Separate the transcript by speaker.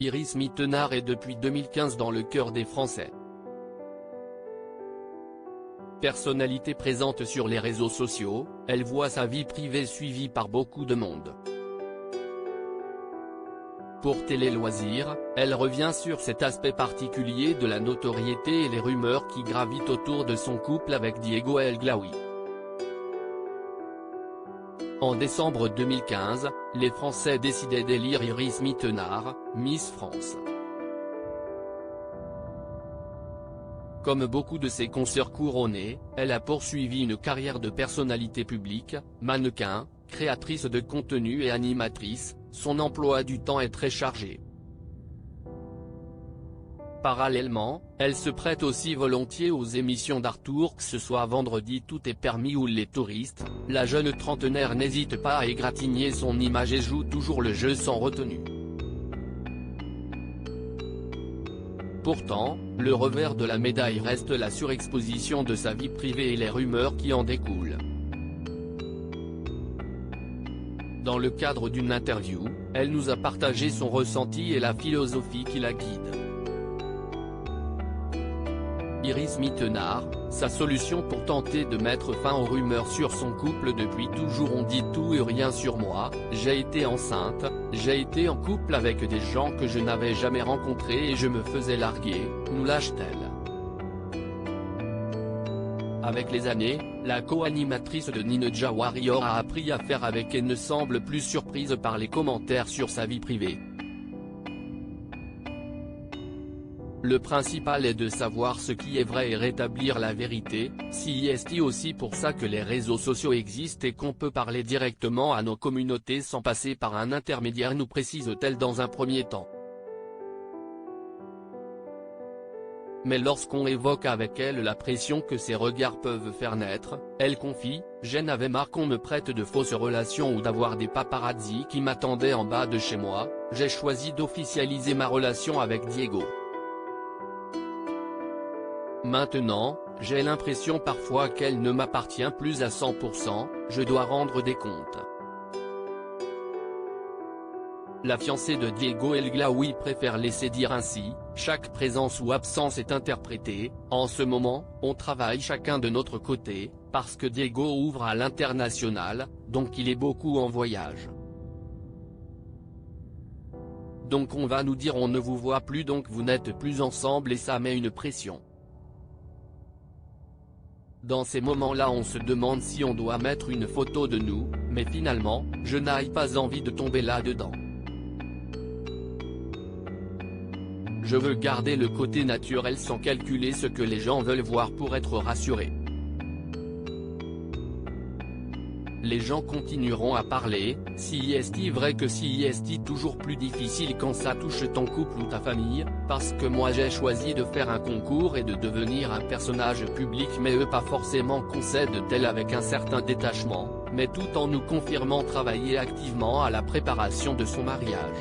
Speaker 1: Iris Mittenard est depuis 2015 dans le cœur des Français. Personnalité présente sur les réseaux sociaux, elle voit sa vie privée suivie par beaucoup de monde. Pour Télé Loisirs, elle revient sur cet aspect particulier de la notoriété et les rumeurs qui gravitent autour de son couple avec Diego El Glaoui. En décembre 2015, les Français décidaient d'élire Iris Mittenard, Miss France. Comme beaucoup de ses consoeurs couronnées, elle a poursuivi une carrière de personnalité publique, mannequin, créatrice de contenu et animatrice. Son emploi du temps est très chargé. Parallèlement, elle se prête aussi volontiers aux émissions d'Arthur, que ce soit Vendredi tout est permis ou Les Touristes. La jeune trentenaire n'hésite pas à égratigner son image et joue toujours le jeu sans retenue. Pourtant, le revers de la médaille reste la surexposition de sa vie privée et les rumeurs qui en découlent. Dans le cadre d'une interview, elle nous a partagé son ressenti et la philosophie qui la guide. Iris Mittenard, sa solution pour tenter de mettre fin aux rumeurs sur son couple depuis toujours. On dit tout et rien sur moi, j'ai été enceinte, j'ai été en couple avec des gens que je n'avais jamais rencontrés et je me faisais larguer, nous lâche-t-elle. Avec les années, la co-animatrice de Ninja Warrior a appris à faire avec et ne semble plus surprise par les commentaires sur sa vie privée. Le principal est de savoir ce qui est vrai et rétablir la vérité, c'est aussi pour ça que les réseaux sociaux existent et qu'on peut parler directement à nos communautés sans passer par un intermédiaire, nous précise-t-elle dans un premier temps. Mais lorsqu'on évoque avec elle la pression que ces regards peuvent faire naître, elle confie « J'en avais marre qu'on me prête de fausses relations ou d'avoir des paparazzis qui m'attendaient en bas de chez moi, j'ai choisi d'officialiser ma relation avec Diego. Maintenant, j'ai l'impression parfois qu'elle ne m'appartient plus à 100%, je dois rendre des comptes. » La fiancée de Diego El Glaoui préfère laisser dire ainsi, chaque présence ou absence est interprétée, en ce moment, on travaille chacun de notre côté, parce que Diego ouvre à l'international, donc il est beaucoup en voyage. Donc on va nous dire on ne vous voit plus donc vous n'êtes plus ensemble et ça met une pression. Dans ces moments-là on se demande si on doit mettre une photo de nous, mais finalement, je n'ai pas envie de tomber là-dedans. Je veux garder le côté naturel sans calculer ce que les gens veulent voir pour être rassurés. Les gens continueront à parler, si est vrai que si est toujours plus difficile quand ça touche ton couple ou ta famille, parce que moi j'ai choisi de faire un concours et de devenir un personnage public mais eux pas forcément, concède-t-elle avec un certain détachement, mais tout en nous confirmant travailler activement à la préparation de son mariage.